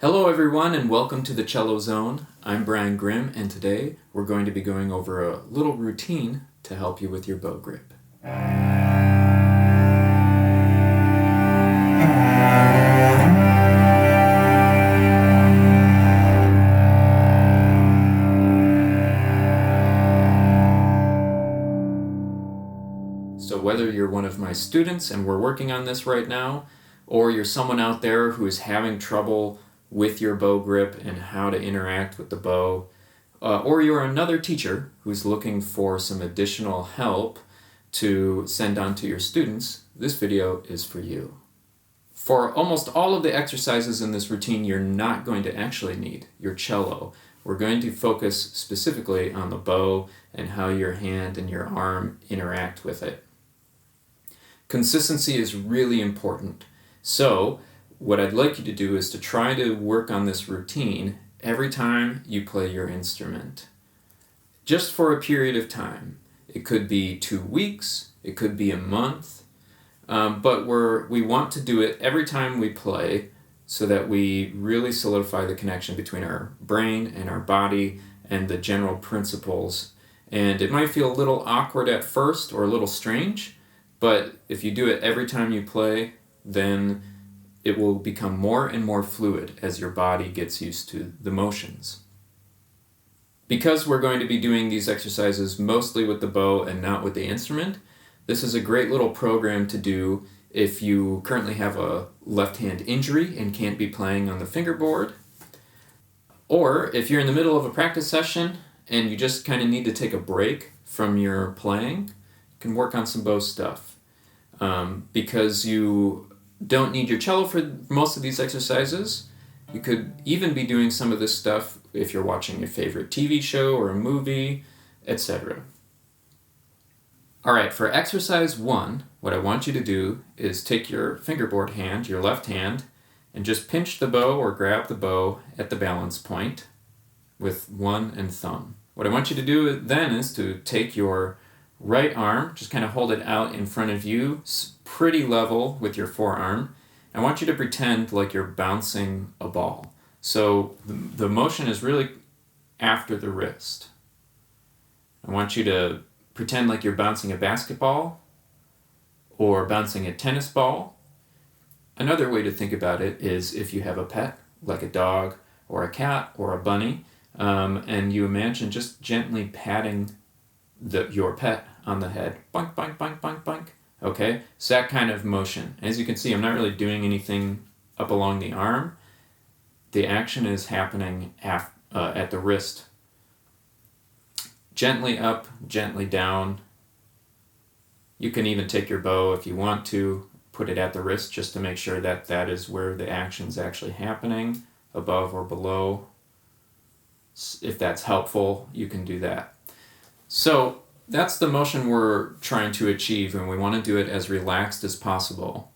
Hello everyone and welcome to the Cello Zone. I'm Brian Grimm and today we're going to be going over a little routine to help you with your bow grip. So whether you're one of my students and we're working on this right now, or you're someone out there who is having trouble with your bow grip and how to interact with the bow, or you're another teacher who's looking for some additional help to send on to your students, this video is for you. For almost all of the exercises in this routine, you're not going to actually need your cello. We're going to focus specifically on the bow and how your hand and your arm interact with it. Consistency is really important. So what I'd like you to do is to try to work on this routine every time you play your instrument. Just for a period of time. It could be 2 weeks, it could be a month, but we want to do it every time we play so that we really solidify the connection between our brain and our body and the general principles. And it might feel a little awkward at first or a little strange, but if you do it every time you play, then it will become more and more fluid as your body gets used to the motions. Because we're going to be doing these exercises mostly with the bow and not with the instrument, this is a great little program to do if you currently have a left hand injury and can't be playing on the fingerboard, or if you're in the middle of a practice session and you just kind of need to take a break from your playing, you can work on some bow stuff. Because you don't need your cello for most of these exercises. You could even be doing some of this stuff if you're watching your favorite TV show or a movie, etc. Alright, for exercise 1, what I want you to do is take your fingerboard hand, your left hand, and just pinch the bow or grab the bow at the balance point with 1 and thumb. What I want you to do then is to take your right arm, just kind of hold it out in front of you, pretty level with your forearm. I want you to pretend like you're bouncing a ball. So the motion is really after the wrist. I want you to pretend like you're bouncing a basketball or bouncing a tennis ball. Another way to think about it is if you have a pet, like a dog or a cat or a bunny, and you imagine just gently patting your pet on the head. Boink, boink, boink, boink, boink. Okay, so that kind of motion. As you can see, I'm not really doing anything up along the arm. The action is happening at the wrist. Gently up, gently down. You can even take your bow if you want to, put it at the wrist just to make sure that that is where the action's actually happening, above or below. If that's helpful, you can do that. So that's the motion we're trying to achieve, and we want to do it as relaxed as possible.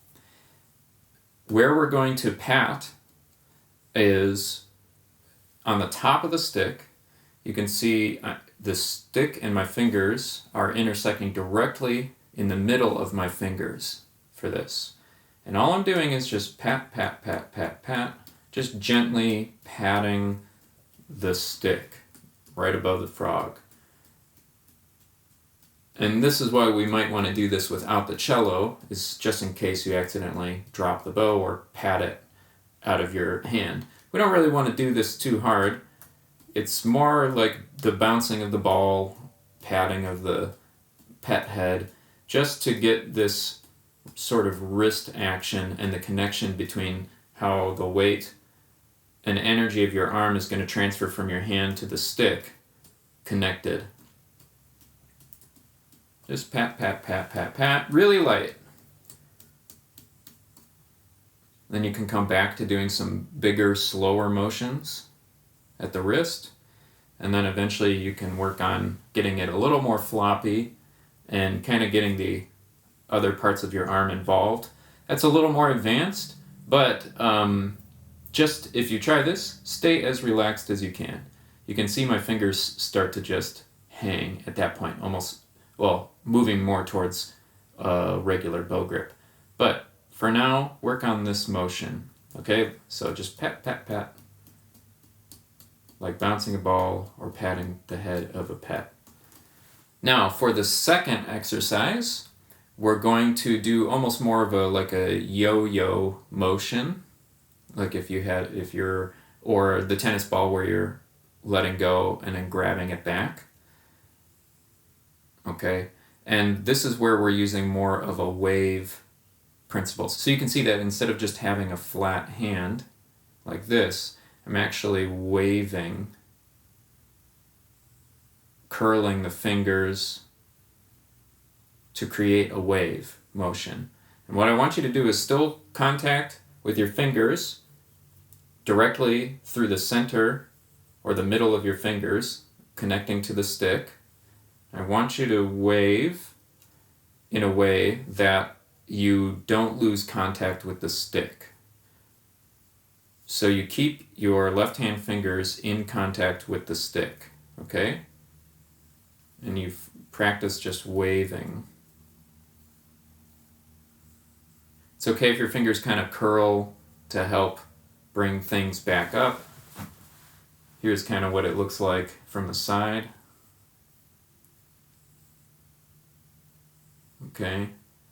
Where we're going to pat is on the top of the stick. You can see the stick and my fingers are intersecting directly in the middle of my fingers for this. And all I'm doing is just pat, pat, pat, pat, pat, just gently patting the stick right above the frog. And this is why we might want to do this without the cello, is just in case you accidentally drop the bow or pat it out of your hand. We don't really want to do this too hard. It's more like the bouncing of the ball, patting of the pet head, just to get this sort of wrist action and the connection between how the weight and energy of your arm is going to transfer from your hand to the stick connected. Just pat, pat, pat, pat, pat, really light. Then you can come back to doing some bigger, slower motions at the wrist. And then eventually you can work on getting it a little more floppy and kind of getting the other parts of your arm involved. That's a little more advanced, but just if you try this, stay as relaxed as you can. You can see my fingers start to just hang at that point, almost, well, moving more towards a regular bow grip. But for now, work on this motion Okay, so just pat, pat, pat, like bouncing a ball or patting the head of a pet. Now, for the second exercise, we're going to do almost more of a yo-yo motion, like if you're, or the tennis ball where you're letting go and then grabbing it back. Okay, and this is where we're using more of a wave principle. So you can see that instead of just having a flat hand like this, I'm actually waving, curling the fingers to create a wave motion. And what I want you to do is still contact with your fingers directly through the center or the middle of your fingers, connecting to the stick. I want you to wave in a way that you don't lose contact with the stick. So you keep your left hand fingers in contact with the stick, okay? And you practice just waving. It's okay if your fingers kind of curl to help bring things back up. Here's kind of what it looks like from the side. Okay,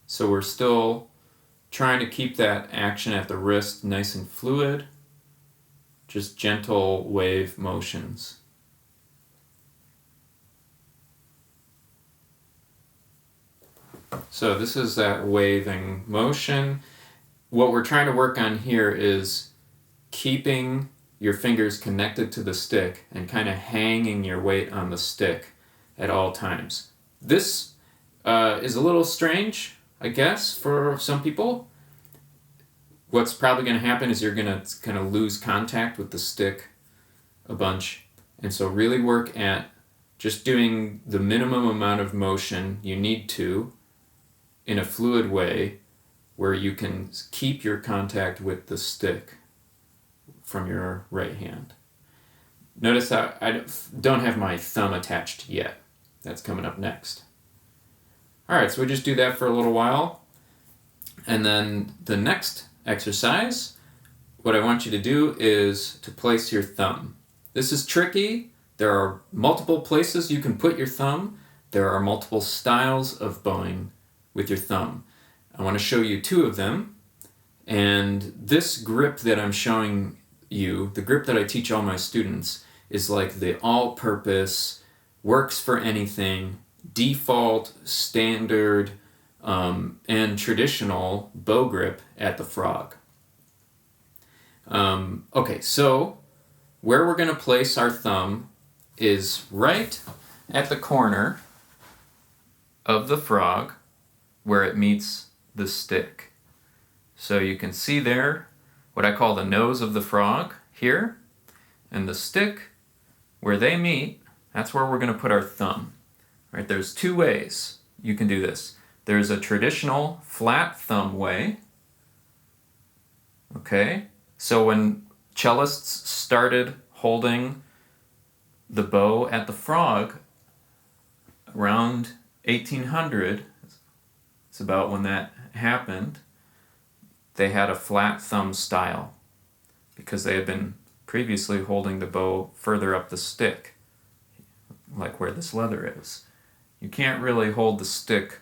so we're still trying to keep that action at the wrist nice and fluid, just gentle wave motions. So this is that waving motion. What we're trying to work on here is keeping your fingers connected to the stick and kind of hanging your weight on the stick at all times. This is a little strange, I guess, for some people. What's probably going to happen is you're going to kind of lose contact with the stick a bunch. And so really work at just doing the minimum amount of motion you need to in a fluid way where you can keep your contact with the stick from your right hand. Notice that I don't have my thumb attached yet. That's coming up next. All right, so we just do that for a little while. And then the next exercise, what I want you to do is to place your thumb. This is tricky. There are multiple places you can put your thumb. There are multiple styles of bowing with your thumb. I want to show you two of them. And this grip that I'm showing you, the grip that I teach all my students, is like the all-purpose, works for anything, default, standard, and traditional bow grip at the frog. Okay, so where we're going to place our thumb is right at the corner of the frog where it meets the stick. So you can see there what I call the nose of the frog here, and the stick where they meet, that's where we're going to put our thumb. Right, there's two ways you can do this. There's a traditional flat thumb way. Okay, so when cellists started holding the bow at the frog around 1800, it's about when that happened, they had a flat thumb style because they had been previously holding the bow further up the stick, like where this leather is. You can't really hold the stick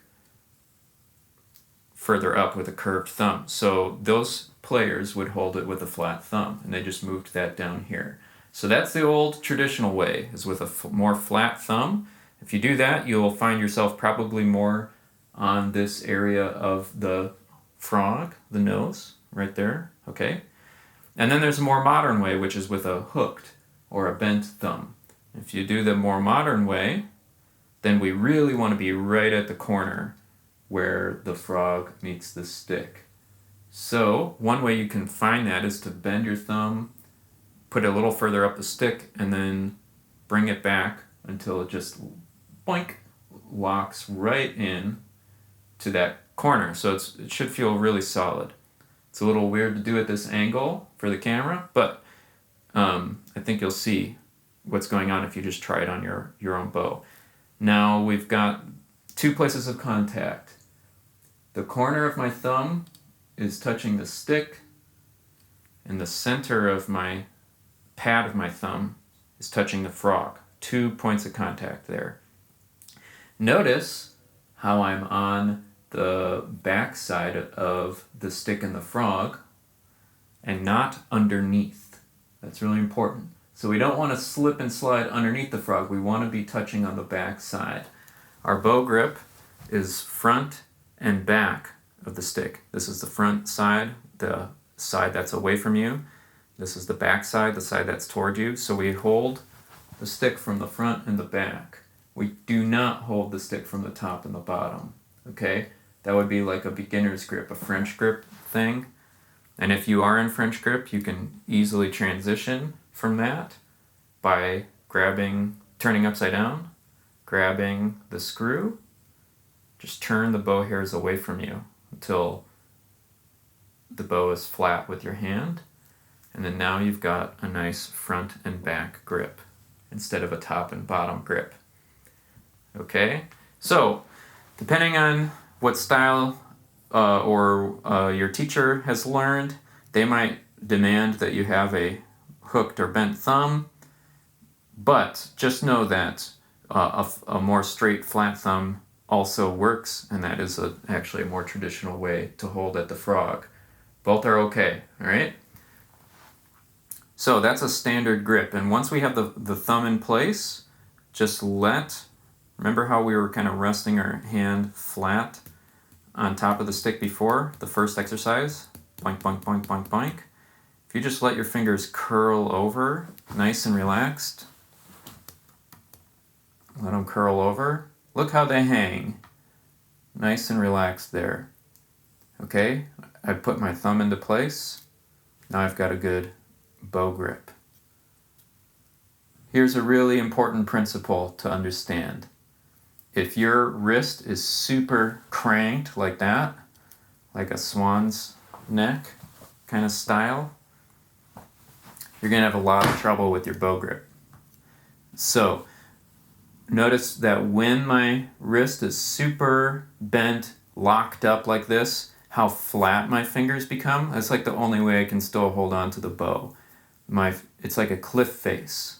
further up with a curved thumb. So those players would hold it with a flat thumb, and they just moved that down here. So that's the old traditional way, is with a more flat thumb. If you do that, you'll find yourself probably more on this area of the frog, the nose, right there, okay? And then there's a more modern way, which is with a hooked or a bent thumb. If you do the more modern way, then we really want to be right at the corner where the frog meets the stick. So one way you can find that is to bend your thumb, put it a little further up the stick, and then bring it back until it just boink, locks right in to that corner. So it should feel really solid. It's a little weird to do at this angle for the camera, but I think you'll see what's going on if you just try it on your own bow. Now we've got two places of contact. The corner of my thumb is touching the stick, and the center of my pad of my thumb is touching the frog. 2 points of contact there. Notice how I'm on the back side of the stick and the frog and not underneath. That's really important. So we don't want to slip and slide underneath the frog. We want to be touching on the back side. Our bow grip is front and back of the stick. This is the front side, the side that's away from you. This is the back side, the side that's toward you. So we hold the stick from the front and the back. We do not hold the stick from the top and the bottom, okay? That would be like a beginner's grip, a French grip thing. And if you are in French grip, you can easily transition from that by turning upside down, grabbing the screw. Just turn the bow hairs away from you until the bow is flat with your hand. And then now you've got a nice front and back grip instead of a top and bottom grip. Okay, so depending on what style your teacher has learned, they might demand that you have a hooked or bent thumb, but just know that a more straight flat thumb also works, and that is actually a more traditional way to hold at the frog. Both are okay, all right? So that's a standard grip, and once we have the thumb in place, just remember how we were kind of resting our hand flat on top of the stick before, the first exercise? Boink, boink, boink, boink, boink. If you just let your fingers curl over, nice and relaxed, let them curl over. Look how they hang, nice and relaxed there. Okay, I put my thumb into place. Now I've got a good bow grip. Here's a really important principle to understand. If your wrist is super cranked like that, like a swan's neck kind of style, you're going to have a lot of trouble with your bow grip. So notice that when my wrist is super bent, locked up like this, how flat my fingers become. That's like the only way I can still hold on to the bow. It's like a cliff face.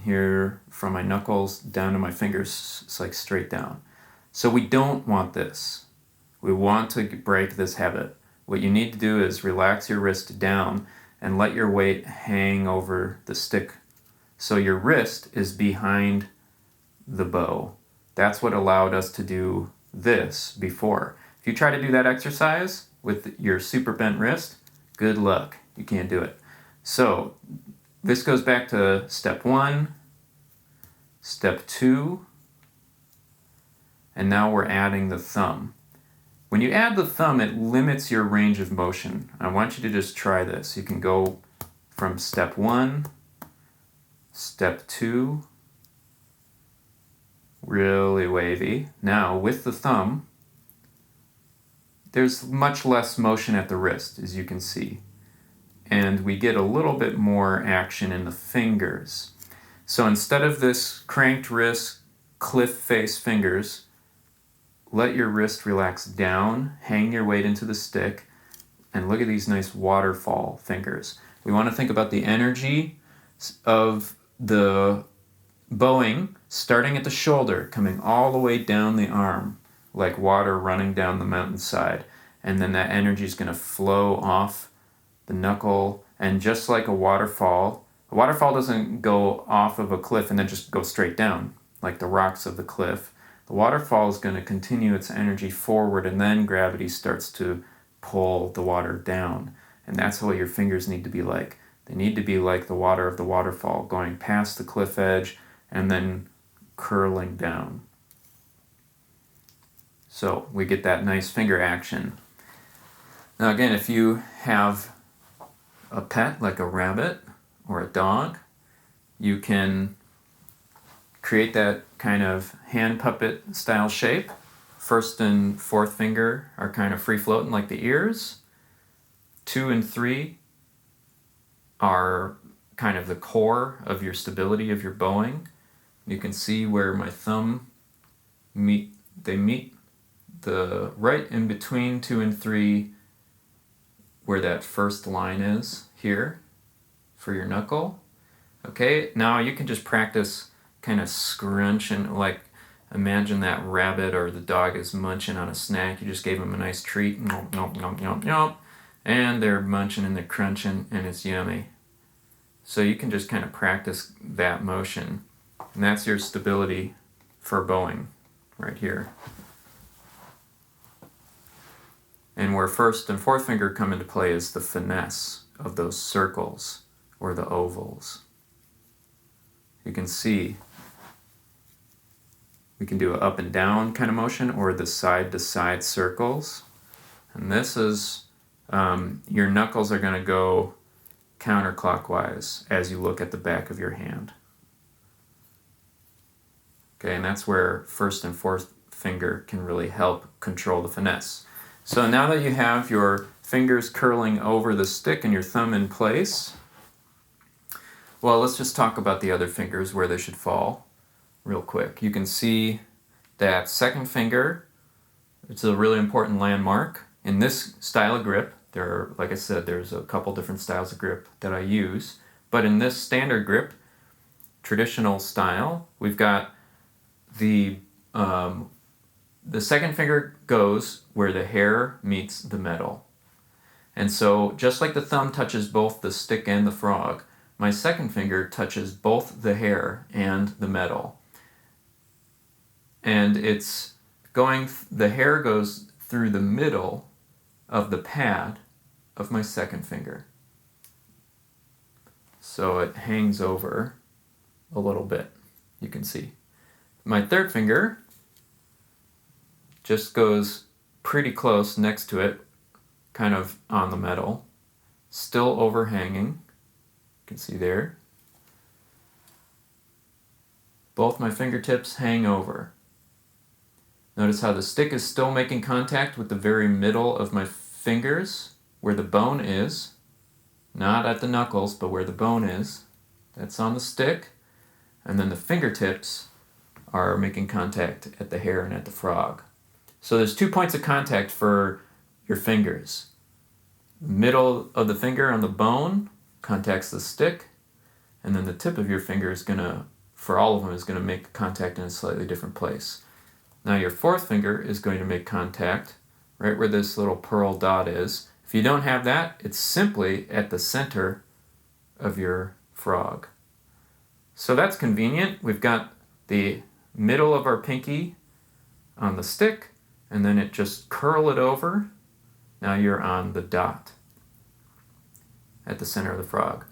Here from my knuckles down to my fingers, it's like straight down. So we don't want this. We want to break this habit. What you need to do is relax your wrist down and let your weight hang over the stick. So your wrist is behind the bow. That's what allowed us to do this before. If you try to do that exercise with your super bent wrist, good luck. You can't do it. So this goes back to step 1, step 2, and now we're adding the thumb. When you add the thumb, it limits your range of motion. I want you to just try this. You can go from step 1, step 2, really wavy. Now with the thumb, there's much less motion at the wrist, as you can see. And we get a little bit more action in the fingers. So instead of this cranked wrist, cliff face fingers, let your wrist relax down, hang your weight into the stick, and look at these nice waterfall fingers. We want to think about the energy of the bowing starting at the shoulder, coming all the way down the arm, like water running down the mountainside. And then that energy is going to flow off the knuckle, and just like a waterfall doesn't go off of a cliff and then just go straight down like the rocks of the cliff. The waterfall is going to continue its energy forward, and then gravity starts to pull the water down. And that's what your fingers need to be like. They need to be like the water of the waterfall, going past the cliff edge and then curling down. So we get that nice finger action. Now again, if you have a pet like a rabbit or a dog, you can create that kind of hand puppet style shape. First and fourth finger are kind of free floating like the ears. 2 and 3 are kind of the core of your stability of your bowing. You can see where my thumb meet the right in between 2 and 3, where that first line is here for your knuckle. Okay, now you can just practice kind of scrunching, like imagine that rabbit or the dog is munching on a snack. You just gave them a nice treat, nom, nom, nom, nom, nom, and they're munching and they're crunching and it's yummy. So you can just kind of practice that motion, and that's your stability for bowing right here. And where first and fourth finger come into play is the finesse of those circles or the ovals. You can see we can do an up and down kind of motion or the side to side circles. And this is, your knuckles are going to go counterclockwise as you look at the back of your hand. Okay, and that's where first and fourth finger can really help control the finesse. So now that you have your fingers curling over the stick and your thumb in place, well, let's just talk about the other fingers, where they should fall real quick. You can see that second finger, it's a really important landmark. In this style of grip, there are, like I said, there's a couple different styles of grip that I use, but in this standard grip, traditional style, we've got the second finger goes where the hair meets the metal. And so just like the thumb touches both the stick and the frog, my second finger touches both the hair and the metal. And it's going, the hair goes through the middle of the pad of my second finger. So it hangs over a little bit, you can see. My third finger just goes pretty close next to it, kind of on the metal, still overhanging. You can see there. Both my fingertips hang over. Notice how the stick is still making contact with the very middle of my fingers, where the bone is. Not at the knuckles, but where the bone is. That's on the stick. And then the fingertips are making contact at the hair and at the frog. So there's 2 points of contact for your fingers. Middle of the finger on the bone contacts the stick, and then the tip of your finger is going to, for all of them, is going to make contact in a slightly different place. Now your fourth finger is going to make contact right where this little pearl dot is. If you don't have that, it's simply at the center of your frog. So that's convenient. We've got the middle of our pinky on the stick, and then it just curl it over. Now you're on the dot at the center of the frog.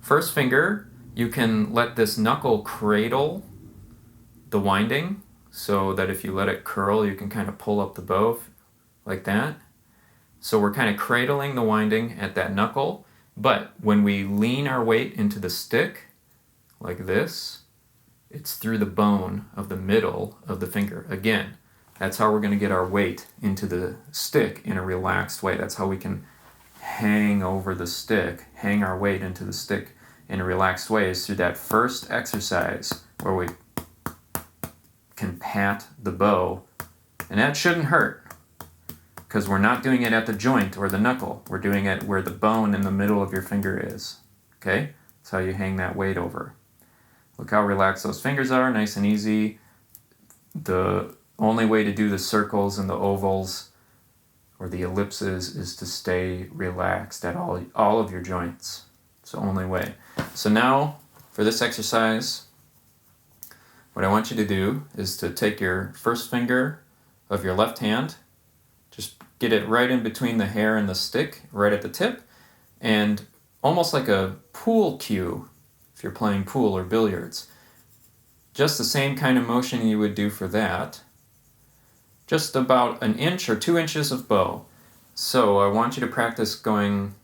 First finger, you can let this knuckle cradle the winding, so that if you let it curl, you can kind of pull up the bow like that. So we're kind of cradling the winding at that knuckle, but when we lean our weight into the stick, like this, it's through the bone of the middle of the finger. Again, that's how we're going to get our weight into the stick in a relaxed way. That's how we can hang over the stick, hang our weight into the stick in a relaxed way, is through that first exercise where we can pat the bow. And that shouldn't hurt, because we're not doing it at the joint or the knuckle. We're doing it where the bone in the middle of your finger is. Okay? That's how you hang that weight over. Look how relaxed those fingers are, nice and easy. The only way to do the circles and the ovals or the ellipses is to stay relaxed at all of your joints. It's the only way. So now, for this exercise, what I want you to do is to take your first finger of your left hand, just get it right in between the hair and the stick, right at the tip, and almost like a pool cue, if you're playing pool or billiards. Just the same kind of motion you would do for that. Just about 1 inch or 2 inches of bow. So I want you to practice going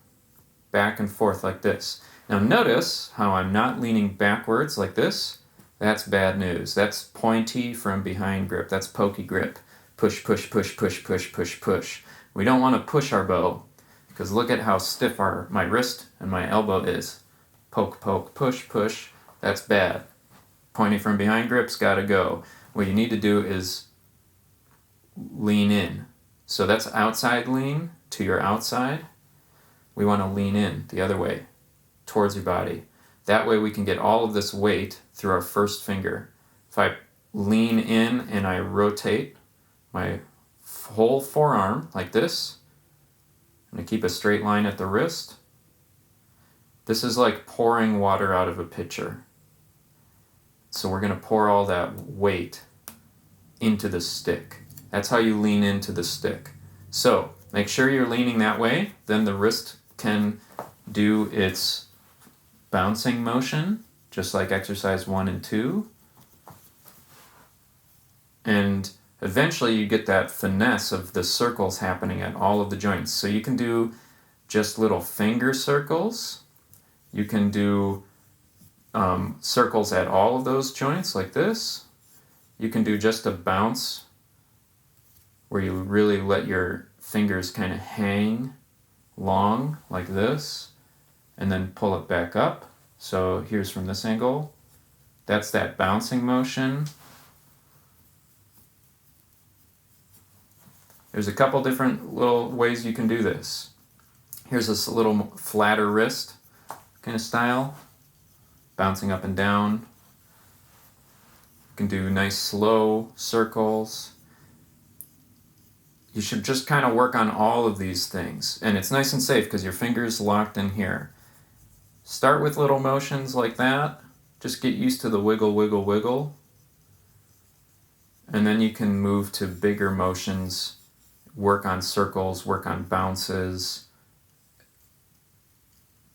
back and forth like this. Now notice how I'm not leaning backwards like this. That's bad news. That's pointy from behind grip. That's pokey grip. Push, push, push, push, push, push, push. We don't want to push our bow, because look at how stiff my wrist and my elbow is. Poke, poke, push, push. That's bad. Pointy from behind grip's got to go. What you need to do is lean in. So that's outside lean to your outside. We want to lean in the other way. towards your body. That way we can get all of this weight through our first finger. If I lean in and I rotate my whole forearm like this, and I keep a straight line at the wrist, this is like pouring water out of a pitcher. So we're going to pour all that weight into the stick. That's how you lean into the stick. So make sure you're leaning that way, then the wrist can do its bouncing motion, just like exercise 1 and 2. And eventually you get that finesse of the circles happening at all of the joints. So you can do just little finger circles. You can do circles at all of those joints like this. You can do just a bounce where you really let your fingers kind of hang long like this and then pull it back up. So here's from this angle. That's that bouncing motion. There's a couple different little ways you can do this. Here's this little flatter wrist kind of style, bouncing up and down. You can do nice slow circles. You should just kind of work on all of these things. And it's nice and safe because your finger's locked in here. Start with little motions like that. Just get used to the wiggle, wiggle, wiggle. And then you can move to bigger motions, work on circles, work on bounces,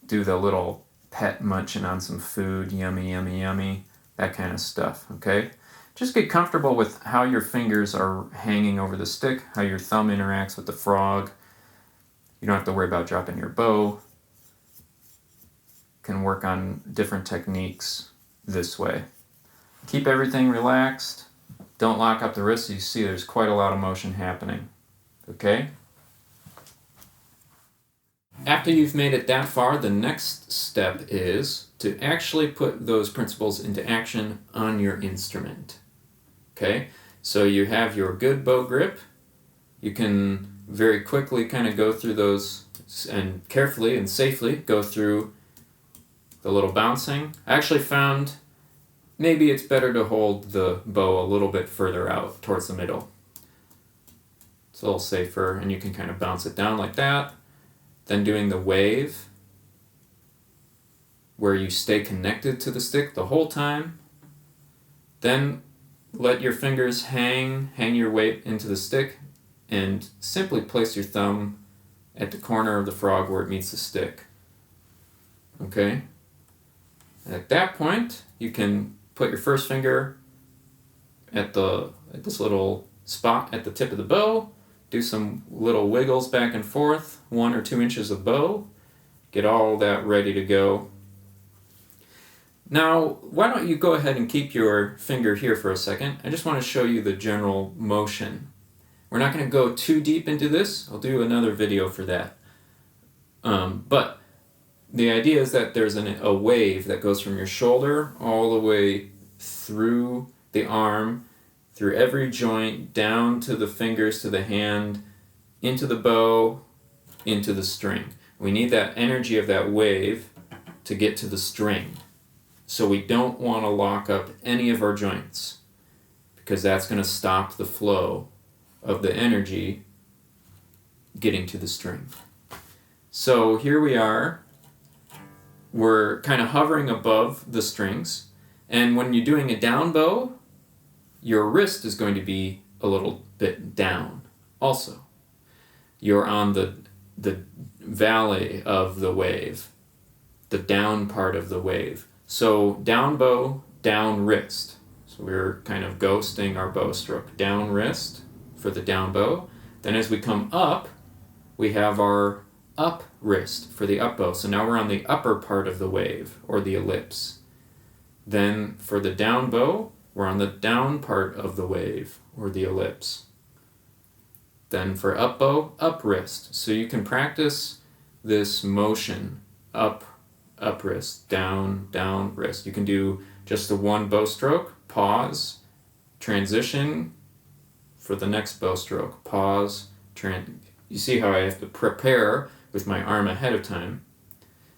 do the little pet munching on some food, yummy, yummy, yummy, that kind of stuff, okay? Just get comfortable with how your fingers are hanging over the stick, how your thumb interacts with the frog. You don't have to worry about dropping your bow. You can work on different techniques this way. Keep everything relaxed. Don't lock up the wrists. You see there's quite a lot of motion happening, okay? After you've made it that far, the next step is to actually put those principles into action on your instrument. Okay, so you have your good bow grip. You can very quickly kind of go through those and carefully and safely go through the little bouncing. I actually found maybe it's better to hold the bow a little bit further out towards the middle. It's a little safer, and you can kind of bounce it down like that. Then doing the wave, where you stay connected to the stick the whole time. Then let your fingers hang your weight into the stick, and simply place your thumb at the corner of the frog where it meets the stick. Okay? And at that point, you can put your first finger at this little spot at the tip of the bow, do some little wiggles back and forth, 1 or 2 inches of bow, get all that ready to go. Now, why don't you go ahead and keep your finger here for a second. I just want to show you the general motion. We're not going to go too deep into this. I'll do another video for that. But the idea is that there's a wave that goes from your shoulder all the way through the arm, through every joint, down to the fingers, to the hand, into the bow, into the string. We need that energy of that wave to get to the string. So we don't want to lock up any of our joints, because that's going to stop the flow of the energy getting to the string. So here we are. We're kind of hovering above the strings. And when you're doing a down bow, your wrist is going to be a little bit down also. You're on the valley of the wave, the down part of the wave. So down bow, down wrist. So we're kind of ghosting our bow stroke. Down wrist for the down bow. Then as we come up, we have our up wrist for the up bow. So now we're on the upper part of the wave, or the ellipse. Then for the down bow, we're on the down part of the wave, or the ellipse. Then for up bow, up wrist. So you can practice this motion, up wrist, down wrist. You can do just the one bow stroke, pause, transition for the next bow stroke, pause, you see how I have to prepare with my arm ahead of time.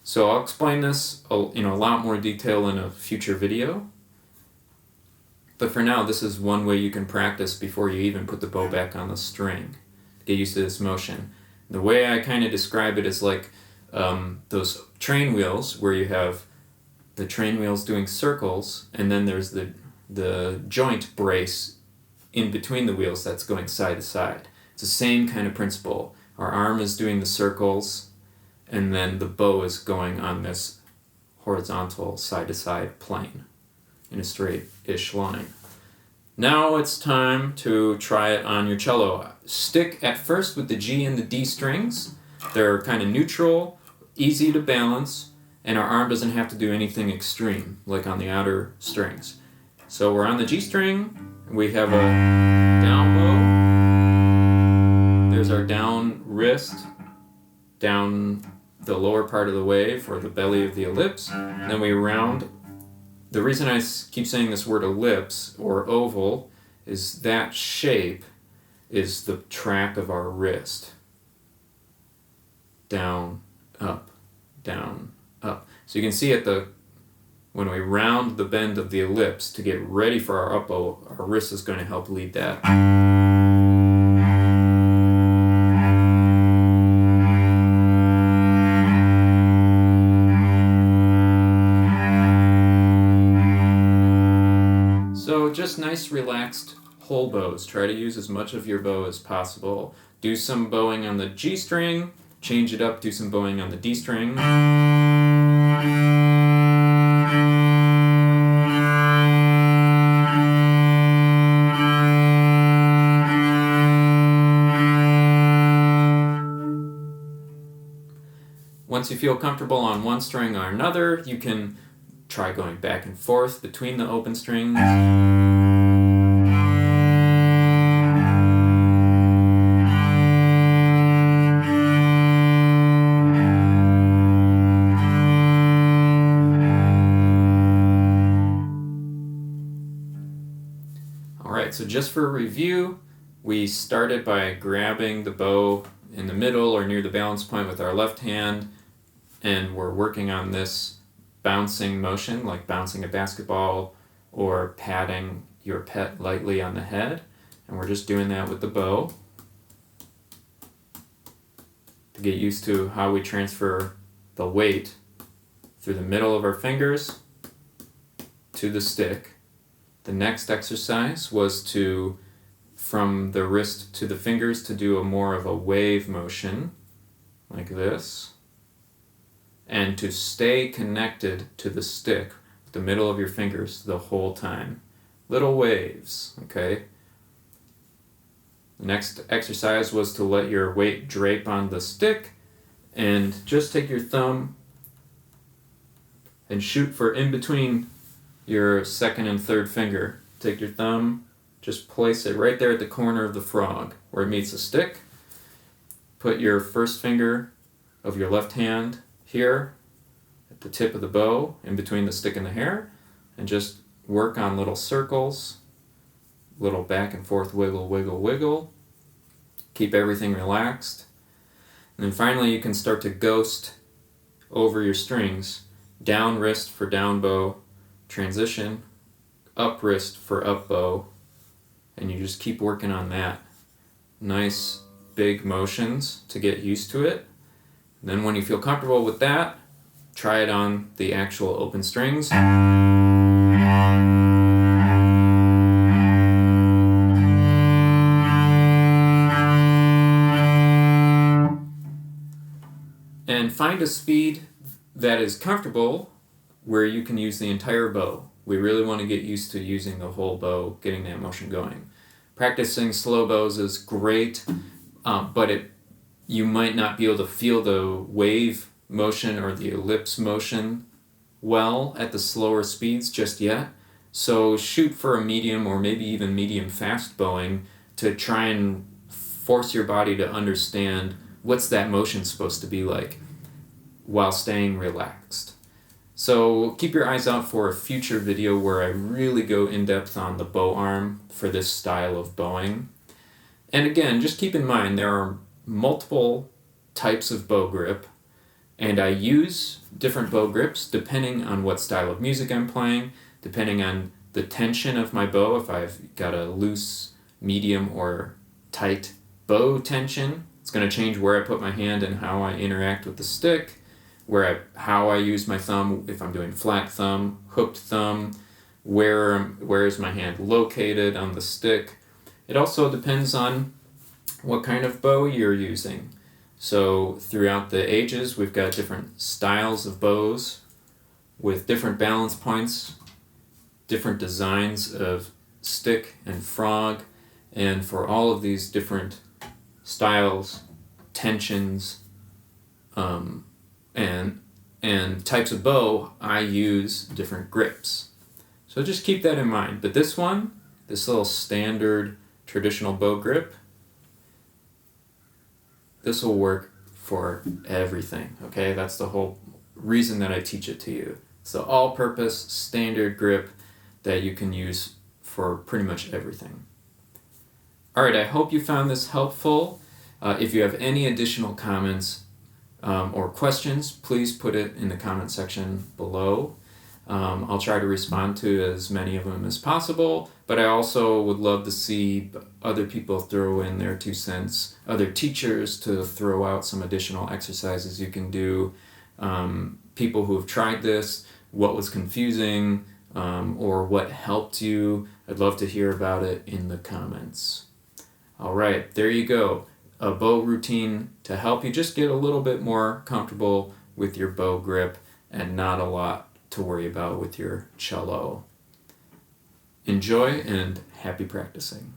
So I'll explain this in a lot more detail in a future video. But for now, this is one way you can practice before you even put the bow back on the string. Get used to this motion. The way I kind of describe it is like those train wheels where you have the train wheels doing circles, and then there's the joint brace in between the wheels that's going side to side. It's the same kind of principle. Our arm is doing the circles, and then the bow is going on this horizontal side to side plane in a straight-ish line. Now it's time to try it on your cello. Stick at first with the G and the D strings. They're kind of neutral, easy to balance, and our arm doesn't have to do anything extreme, like on the outer strings. So we're on the G string, we have a down bow. There's our down wrist, down the lower part of the wave, or the belly of the ellipse. Then we round. The reason I keep saying this word ellipse, or oval, is that shape is the track of our wrist. Down, up, down, up. So you can see when we round the bend of the ellipse to get ready for our up bow, our wrist is going to help lead that. So just nice relaxed whole bows. Try to use as much of your bow as possible. Do some bowing on the G string, change it up, do some bowing on the D string. Once you feel comfortable on one string or another, you can try going back and forth between the open strings. Alright, so just for a review, we started by grabbing the bow in the middle or near the balance point with our left hand, and we're working on this bouncing motion, like bouncing a basketball or patting your pet lightly on the head. And we're just doing that with the bow to get used to how we transfer the weight through the middle of our fingers to the stick. The next exercise was from the wrist to the fingers, to do more of a wave motion, like this, and to stay connected to the stick with the middle of your fingers the whole time. Little waves, okay? The next exercise was to let your weight drape on the stick, and just take your thumb and shoot for in between your second and third finger. Take your thumb, just place it right there at the corner of the frog where it meets the stick. Put your first finger of your left hand here at the tip of the bow in between the stick and the hair, and just work on little circles, little back and forth wiggle, wiggle, wiggle. Keep everything relaxed. And then finally you can start to ghost over your strings. Down wrist for down bow, transition, up wrist for up bow, and you just keep working on that. Nice big motions to get used to it. And then when you feel comfortable with that, try it on the actual open strings. And find a speed that is comfortable where you can use the entire bow. We really want to get used to using the whole bow, getting that motion going. Practicing slow bows is great, but you might not be able to feel the wave motion or the ellipse motion well at the slower speeds just yet. So shoot for a medium or maybe even medium fast bowing to try and force your body to understand what's that motion supposed to be like while staying relaxed. So keep your eyes out for a future video where I really go in depth on the bow arm for this style of bowing. And again, just keep in mind there are multiple types of bow grip. And I use different bow grips depending on what style of music I'm playing, depending on the tension of my bow. If I've got a loose, medium, or tight bow tension, it's going to change where I put my hand and how I interact with the stick, how I use my thumb, if I'm doing flat thumb, hooked thumb, where is my hand located on the stick. It also depends on what kind of bow you're using. So throughout the ages, we've got different styles of bows with different balance points, different designs of stick and frog, and for all of these different styles, tensions, and types of bow, I use different grips. So just keep that in mind. But this little standard traditional bow grip, this will work for everything, okay? That's the whole reason that I teach it to you. It's the all-purpose standard grip that you can use for pretty much everything. All right, I hope you found this helpful. If you have any additional comments or questions, please put it in the comment section below. I'll try to respond to as many of them as possible, but I also would love to see other people throw in their 2 cents, other teachers to throw out some additional exercises you can do, people who have tried this, what was confusing, or what helped you. I'd love to hear about it in the comments. All right, there you go. A bow routine to help you just get a little bit more comfortable with your bow grip and not a lot to worry about with your cello. Enjoy and happy practicing.